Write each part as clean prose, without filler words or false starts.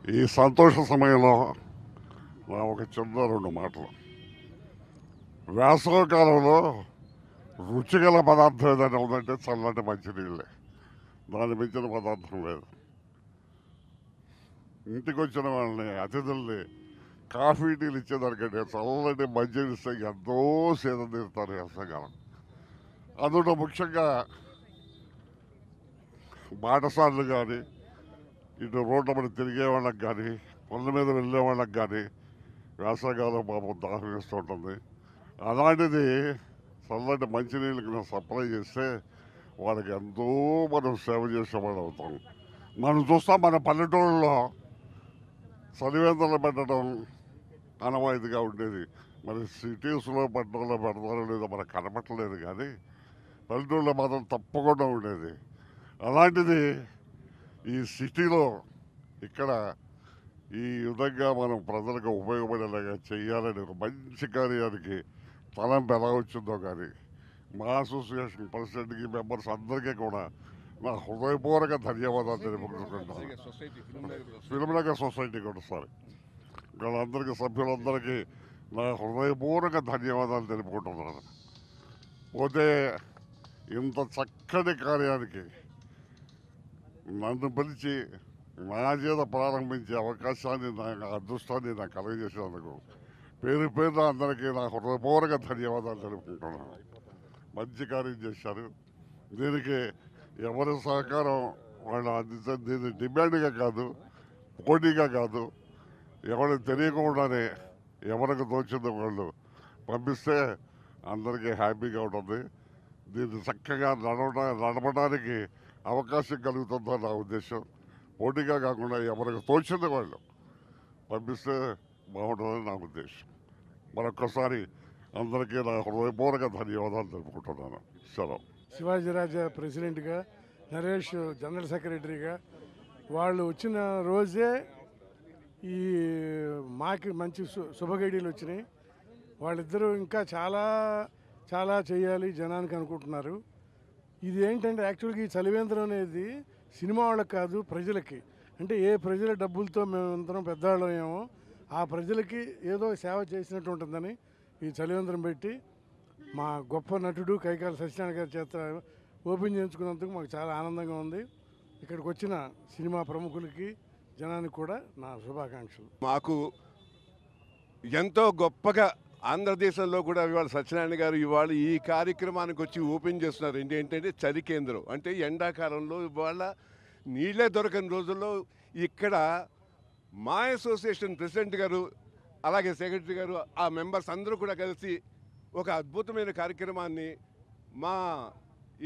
ఈ సంతోష సమయంలో నా ఒక చిన్న రెండు మాటలు. వేసవ కాలంలో రుచిగల పదార్థం ఏదైనా ఉందంటే చల్లటి మంచినీళ్ళే. దాని మించిన పదార్థం లేదు. ఇంటికి వచ్చిన వాళ్ళని, అతిథుల్ని కాఫీ టీలు ఇచ్చేదానికంటే చల్లటి మంచినీళ్ళు ఇస్తే ఎంతో సేద తీరుతారు వేసవకాలం. అందులో ముఖ్యంగా బాటసార్లు కానీ, ఇటు రోడ్ల మీద తిరిగే వాళ్ళకి కానీ, పనుల మీద వెళ్ళే వాళ్ళకి కానీ వేసవకాలం పాపం దాహం వేస్తూ ఉంటుంది. అలాంటిది చల్లటి మంచినీళ్ళకి మేము సప్లై చేస్తే వాళ్ళకి ఎంతో మనం సేవ చేసేవాళ్ళు అవుతాం. మనం చూస్తాం మన పల్లెటూళ్ళలో చలివేంద్రాలు పెట్టడం ఆనవాయితీగా ఉండేది. మరి సిటీస్లో పట్టణంలో పెడతారో లేదో మనకు కనపట్టలేదు, కానీ పల్లెటూళ్ళలో మాత్రం తప్పకుండా ఉండేది. అలాంటిది ఈ సిటీలో ఇక్కడ ఈ విధంగా మనం ప్రజలకు ఉపయోగపడేలాగా చేయాలని ఒక మంచి కార్యానికి తలంపు ఎలా వచ్చిందో కానీ మా అసోసియేషన్ ప్రెసిడెంట్కి, మెంబర్స్ అందరికీ కూడా నా హృదయపూర్వక ధన్యవాదాలు తెలుపుకుంటున్నాను. ఫిల్మ్నగర్ సొసైటీ కూడా సారీ వాళ్ళందరికీ, సభ్యులందరికీ నా హృదయపూర్వక ధన్యవాదాలు తెలుపుకుంటున్నాను. పోతే ఇంత చక్కటి కార్యానికి నన్ను పిలిచి నా చేత ప్రారంభించే అవకాశాన్ని, నా అదృష్టాన్ని నాకు కలుగజేసినందుకు పేరు పేరున అందరికీ నా హృదయపూర్వక ధన్యవాదాలు తెలుపుకుంటున్నాను. మంచి కార్యం చేశారు. దీనికి ఎవరి సహకారం వాళ్ళు అందించారు. దీన్ని డిమాండ్గా కాదు, పోటీగా కాదు, ఎవరికి తెలియకుండానే ఎవరికి తోచిందో వాళ్ళు పంపిస్తే అందరికీ హ్యాపీగా ఉంటుంది. దీన్ని చక్కగా నడపడానికి అవకాశం కలుగుతుందని నా ఉద్దేశం. పోటీగా కాకుండా ఎవరికి తోచింది వాళ్ళు పంపిస్తే బాగుంటుందని నా ఉద్దేశం. మరొక్కసారి అందరికీ నా హృదయపూర్వక ధన్యవాదాలు తెలుపుకుంటున్నాను. సెలవు. శివాజీరాజా ప్రెసిడెంట్గా, నరేష్ జనరల్ సెక్రటరీగా వాళ్ళు వచ్చిన రోజే ఈ మాకి మంచి శుభగడియలు వచ్చినాయి. వాళ్ళిద్దరూ ఇంకా చాలా చాలా చేయాలి జనానికి అనుకుంటున్నారు. ఇది ఏంటంటే యాక్చువల్గా ఈ చలివేంద్రం అనేది సినిమా వాళ్ళకి కాదు, ప్రజలకి. అంటే ఏ ప్రజల డబ్బులతో మేమందరం పెద్దవాళ్ళం ఏమో ఆ ప్రజలకి ఏదో సేవ చేసినట్టు ఉంటుందని ఈ చలివేంద్రం పెట్టి మా గొప్ప నటుడు కైకాల సత్యనారాయణ గారి చేత ఓపెన్ చేయించుకున్నందుకు మాకు చాలా ఆనందంగా ఉంది. ఇక్కడికి వచ్చిన సినిమా ప్రముఖులకి, జనానికి కూడా నా శుభాకాంక్షలు. మాకు ఎంతో గొప్పగా ఆంధ్రదేశంలో కూడా ఇవాళ సత్యనారాయణ గారు ఇవాళ ఈ కార్యక్రమానికి వచ్చి ఓపెన్ చేస్తున్నారు. ఏంటంటే చలి కేంద్రం. అంటే ఎండాకాలంలో ఇవాళ నీళ్ళే దొరకని రోజుల్లో ఇక్కడ మా అసోసియేషన్ ప్రెసిడెంట్ గారు, అలాగే సెక్రటరీ గారు, ఆ మెంబర్స్ అందరూ కూడా కలిసి ఒక అద్భుతమైన కార్యక్రమాన్ని మా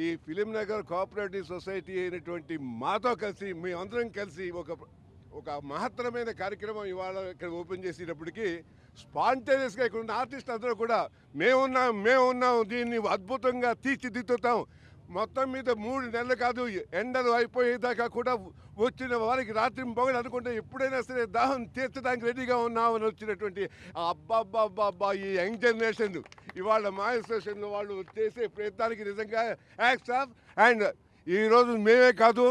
ఈ ఫిలింనగర్ కోఆపరేటివ్ సొసైటీ అయినటువంటి మాతో కలిసి మేమందరం కలిసి ఒక మహత్తరమైన కార్యక్రమం ఇవాళ ఇక్కడ ఓపెన్ చేసేటప్పటికి స్పాంటేనియస్గా ఇక్కడ ఉన్న ఆర్టిస్ట్ అందరూ కూడా మేమున్నాం దీన్ని అద్భుతంగా తీర్చిదిద్దుతాం. మొత్తం మీద 3 నెలలు కాదు, ఎండలు అయిపోయేదాకా కూడా వచ్చిన వారికి రాత్రి పొగలు అనుకుంటే ఎప్పుడైనా సరే దాహం తీర్చడానికి రెడీగా ఉన్నామని వచ్చినటువంటి అబ్బాబ్బాబ్బా ఈ యంగ్ జనరేషన్ ఇవాళ మా అసోసియేషన్లో వాళ్ళు చేసే ప్రయత్నానికి నిజంగా యాక్ట్స్ ఆఫ్. అండ్ ఈరోజు మేమే కాదు,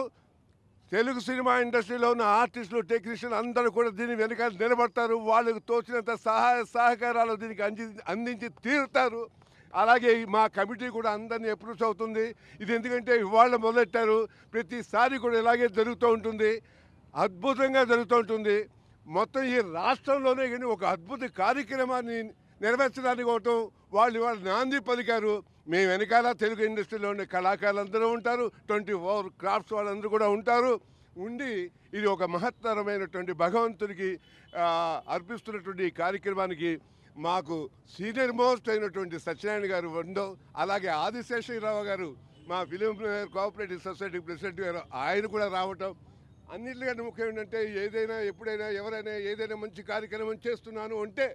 తెలుగు సినిమా ఇండస్ట్రీలో ఉన్న ఆర్టిస్టులు, టెక్నీషియన్ అందరూ కూడా దీని వెనకాల నిలబడతారు. వాళ్ళకు తోచినంత సహాయ సహకారాలు దీనికి అందించి తీరుతారు. అలాగే మా కమిటీ కూడా అందరినీ అప్రూవ్ అవుతుంది. ఇది ఎందుకంటే ఇవాళ మొదలెట్టారు, ప్రతిసారి కూడా ఇలాగే జరుగుతూ ఉంటుంది, అద్భుతంగా జరుగుతూ ఉంటుంది. మొత్తం ఈ రాష్ట్రంలోనే కానీ ఒక అద్భుత కార్యక్రమాన్ని నెరవేర్చడానికి ఒకటం వాళ్ళు ఇవాళ నాంది పలికారు. మేము వెనకాల తెలుగు ఇండస్ట్రీలో ఉండే కళాకారులందరూ ఉంటారు, 24 క్రాఫ్ట్స్ వాళ్ళందరూ కూడా ఉంటారు. ఉండి ఇది ఒక మహత్తరమైనటువంటి భగవంతుడికి అర్పిస్తున్నటువంటి ఈ కార్యక్రమానికి మాకు సీనియర్ మోస్ట్ అయినటువంటి సత్యనారాయణ గారు ఉండవు, అలాగే ఆదిశేషరావు గారు మా ఫిలిం కోఆపరేటివ్ సొసైటీ ప్రెసిడెంట్ గారు ఆయన కూడా రావటం. అన్నింటికంటే ముఖ్యం ఏంటంటే ఏదైనా ఎప్పుడైనా ఎవరైనా ఏదైనా మంచి కార్యక్రమం చేస్తున్నాను అంటే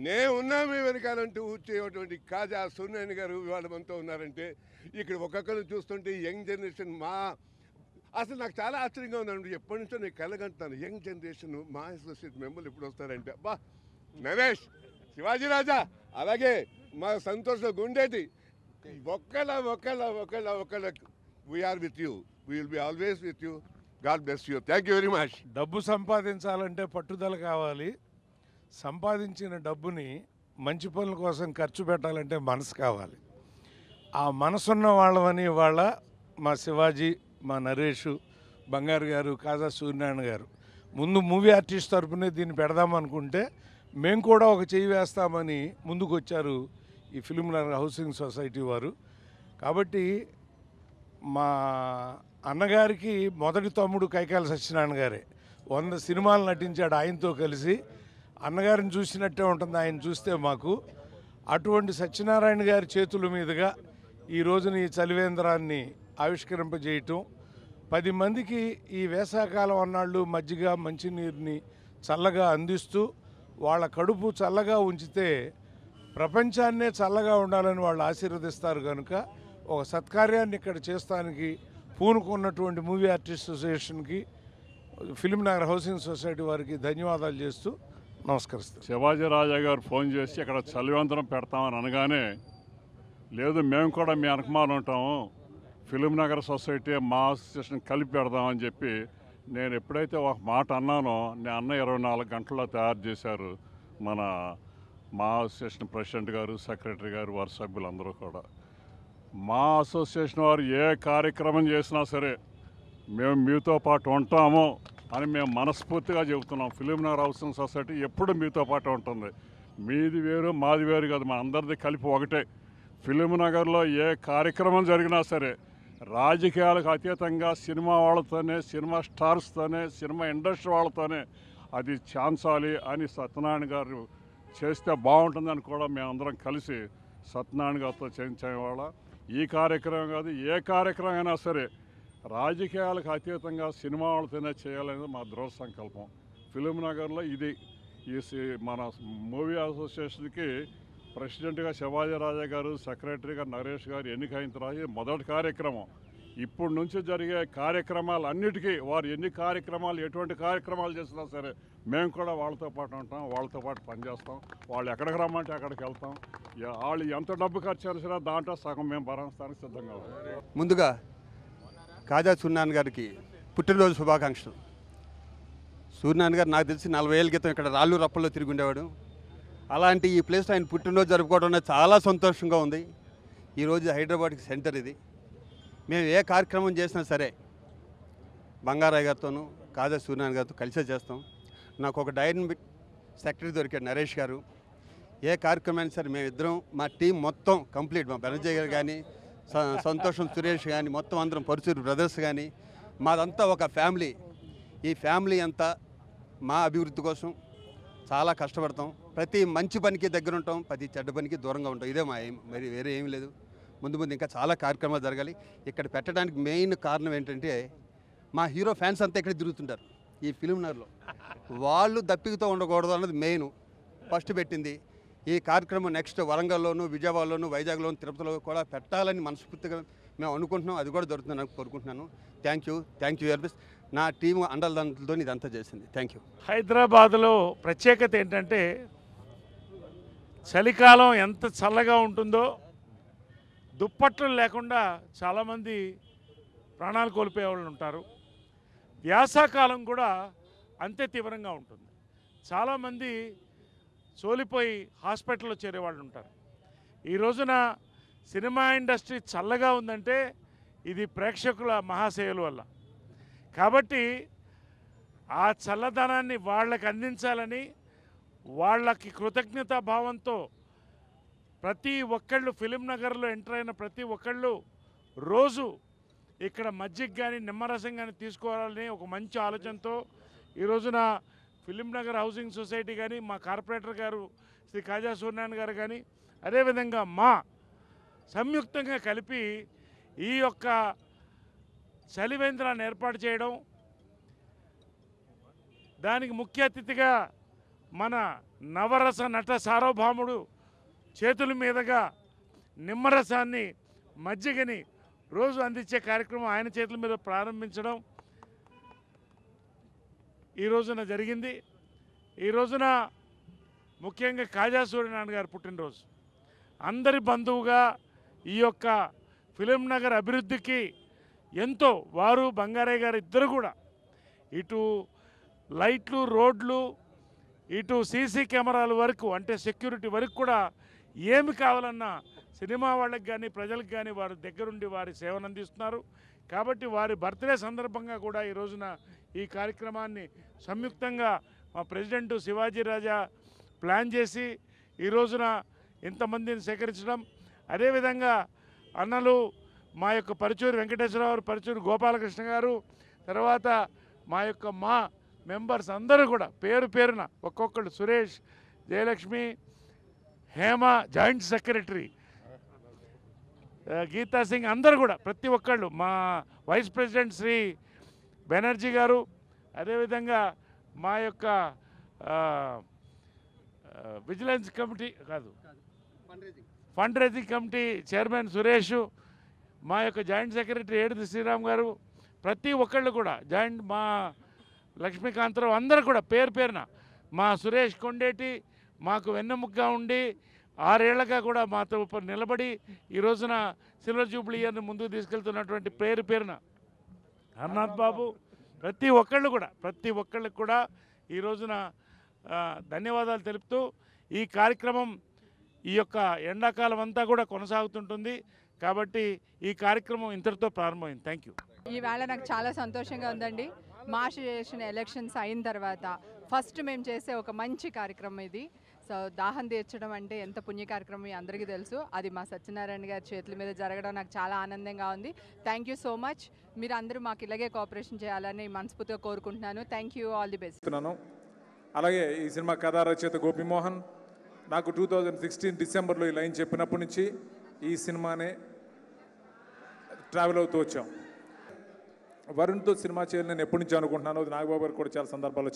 నేనున్నా మీ వెనకాలంటూ వచ్చేటువంటి కాజా సూర్యనారాయణ గారు ఇవాళ మనతో ఉన్నారంటే ఇక్కడ ఒక్కొక్కరు చూస్తుంటే యంగ్ జనరేషన్ అసలు నాకు చాలా ఆశ్చర్యంగా ఉందండి. ఎప్పటి నుంచో నేను కలగంటున్నాను యంగ్ జనరేషన్ మా అసోసియేట్ మెంబర్లు ఎప్పుడు వస్తారంటే అబ్బా నరేష్, శివాజీరాజా, అలాగే మా సంతోష్ గుండేటి ఒకళ్ళ we are with you, we will be always with you. God bless you. Thank you very much. డబ్బు సంపాదించాలంటే పట్టుదల కావాలి. సంపాదించిన డబ్బుని మంచి పనుల కోసం ఖర్చు పెట్టాలంటే మనసు కావాలి. ఆ మనసున్న వాళ్ళమని వాళ్ళ మా శివాజీ, మా నరేష్, బంగారు గారు, కాజా సూర్యనారాయణ గారు ముందు మూవీ ఆర్టిస్ట్ తరపునే దీన్ని పెడదామనుకుంటే మేము కూడా ఒక చెయ్యి వేస్తామని ముందుకు వచ్చారు ఈ ఫిల్మ్ నగర్ హౌసింగ్ సొసైటీ వారు. కాబట్టి మా అన్నగారికి మొదటి తమ్ముడు కైకాల సత్యనారాయణ గారే 100 సినిమాలు నటించాడు ఆయనతో కలిసి. అన్నగారిని చూసినట్టే ఉంటుంది ఆయన చూస్తే మాకు. అటువంటి సత్యనారాయణ గారి చేతుల మీదుగా ఈ రోజున ఈ చలివేంద్రాన్ని ఆవిష్కరింపజేయటం, 10 మందికి ఈ వేసవకాలం అన్నాళ్ళు మజ్జిగ మంచినీరుని చల్లగా అందిస్తూ వాళ్ళ కడుపు చల్లగా ఉంచితే ప్రపంచాన్నే చల్లగా ఉండాలని వాళ్ళు ఆశీర్వదిస్తారు. కనుక ఒక సత్కార్యాన్ని ఇక్కడ చేస్తానికి పూనుకున్నటువంటి మూవీ ఆర్టిస్ట్ అసోసియేషన్కి, ఫిల్మ్ నగర్ హౌసింగ్ సొసైటీ వారికి ధన్యవాదాలు చేస్తూ నమస్కరిస్తాను. శివాజీ రాజా గారు ఫోన్ చేసి ఇక్కడ చలివేంద్రం పెడతామని అనగానే, లేదు మేము కూడా మీ వెనకమాల ఉంటాము, ఫిల్మ్ నగర్ సొసైటీ మా అసోసియేషన్ కలిపి పెడదామని చెప్పి నేను ఎప్పుడైతే ఒక మాట అన్నానో, నేను అన్న 24 గంటల్లో తయారు చేశారు మన మా అసోసియేషన్ ప్రెసిడెంట్ గారు, సెక్రటరీ గారు, వారి సభ్యులందరూ కూడా. మా అసోసియేషన్ వారు ఏ కార్యక్రమం చేసినా సరే మేము మీతో పాటు ఉంటాము అని మేము మనస్ఫూర్తిగా చెబుతున్నాం. ఫిల్మ్ నగర్ హౌసింగ్ సొసైటీ ఎప్పుడు మీతో పాటు ఉంటుంది. మీది వేరు మాది వేరు కాదు, మా అందరిది కలిపి ఒకటే. ఫిల్మ్ నగర్లో ఏ కార్యక్రమం జరిగినా సరే రాజకీయాలకు అతీతంగా సినిమా వాళ్ళతోనే, సినిమా స్టార్స్తోనే, సినిమా ఇండస్ట్రీ వాళ్ళతోనే అది ఛాన్సాలి అని సత్యనారాయణ గారు చేస్తే బాగుంటుందని కూడా మేమందరం కలిసి సత్యనారాయణ గారితో చేయించేవాళ్ళ. ఈ కార్యక్రమం కాదు, ఏ కార్యక్రమం అయినా సరే రాజకీయాలకు అతీతంగా సినిమా వాళ్ళతోనే చేయాలనేది మా దృఢ సంకల్పం. ఫిల్మ్ నగర్లో ఇది మన మూవీ అసోసియేషన్కి ప్రెసిడెంట్గా శివాజీ రాజా గారు, సెక్రటరీగా నరేష్ గారు ఎన్నికైన తర్వాత ఇది మొదటి కార్యక్రమం. ఇప్పటి నుంచి జరిగే కార్యక్రమాలు అన్నిటికీ వారు ఎన్ని కార్యక్రమాలు, ఎటువంటి కార్యక్రమాలు చేసినా సరే మేము కూడా వాళ్ళతో పాటు ఉంటాం, వాళ్ళతో పాటు పనిచేస్తాం. వాళ్ళు ఎక్కడికి రమ్మంటే అక్కడికి వెళ్తాం. వాళ్ళు ఎంత డబ్బు ఖర్చు చేసినా దాంట్లో సగం మేము భరించడానికి సిద్ధంగా ఉన్నాం. ముందుగా కాజా సూర్యనారాయణ గారికి పుట్టినరోజు శుభాకాంక్షలు. సూర్యనారాయణ గారు నాకు తెలిసి 40 ఏళ్ళ క్రితం ఇక్కడ రాళ్ళు రప్పల్లో తిరిగి ఉండేవాడు. అలాంటి ఈ ప్లేస్లో ఆయన పుట్టినరోజు జరుపుకోవడం అనేది చాలా సంతోషంగా ఉంది. ఈరోజు హైదరాబాద్కి సెంటర్ ఇది. మేము ఏ కార్యక్రమం చేసినా సరే బంగారాయ్ గారితోనూ కాజా సూర్యనారాయణ గారితో కలిసే చేస్తాం. నాకు ఒక డైనమిక్ సెక్రటరీ దొరికాడు నరేష్ గారు. ఏ కార్యక్రమం సరే మేమిద్దరం, మా టీం మొత్తం కంప్లీట్, మా బెనర్జీ గారు కానీ, సంతోషం సురేష్ కానీ, మొత్తం అందరం పరుచూరు బ్రదర్స్ కానీ, మాదంతా ఒక ఫ్యామిలీ. ఈ ఫ్యామిలీ అంతా మా అభివృద్ధి కోసం చాలా కష్టపడతాం. ప్రతి మంచి పనికి దగ్గర ఉంటాం, ప్రతి చెడ్డ పనికి దూరంగా ఉంటాం. ఇదే మా ఏం, మరి వేరే ఏమీ లేదు. ముందు ముందు ఇంకా చాలా కార్యక్రమాలు జరగాలి. ఇక్కడ పెట్టడానికి మెయిన్ కారణం ఏంటంటే మా హీరో ఫ్యాన్స్ అంతా ఇక్కడ తిరుగుతుంటారు ఈ ఫిల్మ్ నగర్లో. వాళ్ళు దప్పికతో ఉండకూడదు అన్నది మెయిన్ ఫస్ట్ పెట్టింది. ఈ కార్యక్రమం నెక్స్ట్ వరంగల్లోను, విజయవాడలోను, వైజాగ్లోను, తిరుపతిలో కూడా పెట్టాలని మనస్ఫూర్తిగా మేము అనుకుంటున్నాం. అది కూడా దొరుకుతుందని కోరుకుంటున్నాను. Thank you very much. నా టీం అండదండలతో ఇదంతా చేసింది. Thank you. హైదరాబాద్లో ప్రత్యేకత ఏంటంటే చలికాలం ఎంత చల్లగా ఉంటుందో దుప్పట్లు లేకుండా చాలామంది ప్రాణాలు కోల్పోయే వాళ్ళు ఉంటారు. వ్యాసాకాలం కూడా అంతే తీవ్రంగా ఉంటుంది. చాలామంది సోలిపోయి హాస్పిటల్లో చేరేవాళ్ళు ఉంటారు. ఈ రోజున సినిమా ఇండస్ట్రీ చల్లగా ఉందంటే ఇది ప్రేక్షకుల మహాసేవల వల్ల. కాబట్టి ఆ చల్లదనాన్ని వాళ్ళకి అందించాలని, వాళ్ళకి కృతజ్ఞతా భావంతో ప్రతి ఒక్కళ్ళు ఫిలిం నగర్లో ఎంటర్ అయిన ప్రతి ఒక్కళ్ళు రోజు ఇక్కడ మజ్జిగ కానీ నిమ్మరసం కానీ తీసుకోవాలని ఒక మంచి ఆలోచనతో ఈ రోజున ఫిలిం నగర్ హౌసింగ్ సొసైటీ కానీ, మా కార్పొరేటర్ గారు శ్రీ కాజా సూర్యనారాయణ గారు కానీ, అదేవిధంగా మా సంయుక్తంగా కలిపి ఈ యొక్క చలివేంద్రాన్ని ఏర్పాటు చేయడం, దానికి ముఖ్య అతిథిగా మన నవరస నట సార్వభౌముడు చేతుల మీదుగా నిమ్మరసాన్ని, మజ్జిగని రోజు అందించే కార్యక్రమం ఆయన చేతుల మీద ప్రారంభించడం ఈ రోజున జరిగింది. ఈ రోజున ముఖ్యంగా కాజా సూర్యనారాయణ గారు పుట్టినరోజు. అందరి బంధువుగా ఈ యొక్క ఫిలిం నగర్ అభివృద్ధికి ఎంతో వారు, బంగారయ్య గారు ఇద్దరు కూడా ఇటు లైట్లు, రోడ్లు, ఇటు సీసీ కెమెరాల వరకు, అంటే సెక్యూరిటీ వరకు కూడా ఏమి కావాలన్నా సినిమా వాళ్ళకి కానీ ప్రజలకు కానీ వారి దగ్గరుండి వారి సేవను అందిస్తున్నారు. కాబట్టి వారి బర్త్డే సందర్భంగా కూడా ఈ రోజున ఈ కార్యక్రమాన్ని సంయుక్తంగా మా ప్రెసిడెంట్ శివాజీ రాజా ప్లాన్ చేసి ఈ రోజున ఇంతమందిని సేకరించడం, అదేవిధంగా అన్నలు మా యొక్క పరుచూరి వెంకటేశ్వరరావు, పరుచూరి గోపాలకృష్ణ గారు, తర్వాత మా యొక్క మెంబర్స్ అందరూ కూడా పేరు పేరున ఒక్కొక్కళ్ళు, సురేష్, జయలక్ష్మి, హేమ, జాయింట్ సెక్రటరీ గీతా సింగ్, అందరూ కూడా ప్రతి ఒక్కళ్ళు, మా వైస్ ప్రెసిడెంట్ శ్రీ బెనర్జీ గారు, అదేవిధంగా మా యొక్క vigilance committee fund raising committee chairman Suresh, మా యొక్క జాయింట్ సెక్రటరీ ఏడుది శ్రీరామ్ గారు, ప్రతి ఒక్కళ్ళు కూడా మా లక్ష్మీకాంతరావు, అందరూ కూడా పేరు పేరున, మా సురేష్ కొండేటి మాకు వెన్నెముకగా ఉండి 6 ఏళ్లగా కూడా మాతో నిలబడి ఈ రోజున సిల్వర్ జూబ్లీ ఇయర్ని ముందుకు తీసుకెళ్తున్నటువంటి పేరు పేరున హర్నాథ్ బాబు, ప్రతి ఒక్కళ్ళకి కూడా ఈ రోజున ధన్యవాదాలు తెలుపుతూ ఈ కార్యక్రమం ఈ యొక్క ఎండాకాలం అంతా కూడా కొనసాగుతుంటుంది. కాబట్టి ఈ కార్యక్రమం ఇంతటితో ప్రారంభమైంది. Thank you. ఈవేళ నాకు చాలా సంతోషంగా ఉందండి. మా అసోసియేషన్ ఎలక్షన్స్ అయిన తర్వాత ఫస్ట్ మేము చేసే ఒక మంచి కార్యక్రమం ఇది. సో దాహం తీర్చడం అంటే ఎంత పుణ్య కార్యక్రమం మీ అందరికీ తెలుసు. అది మా సత్యనారాయణ గారి చేతుల మీద జరగడం నాకు చాలా ఆనందంగా ఉంది. Thank you so much. మీరు అందరూ మాకు ఇలాగే కోఆపరేషన్ చేయాలని మనస్ఫూర్తిగా కోరుకుంటున్నాను. Thank you, all the best. అలాగే ఈ సినిమా కథా రచయిత గోపిమోహన్ నాకు 2016 డిసెంబర్లో ఈ లైన్ చెప్పినప్పటి నుంచి ఈ సినిమానే ట్రావెల్ అవుతూ వచ్చాం. వరుణ్తో సినిమా చేయాలని నేను ఎప్పటి నుంచి అనుకుంటున్నాను. అది నాగబాబు గారు కూడా చాలా సందర్భాల్లో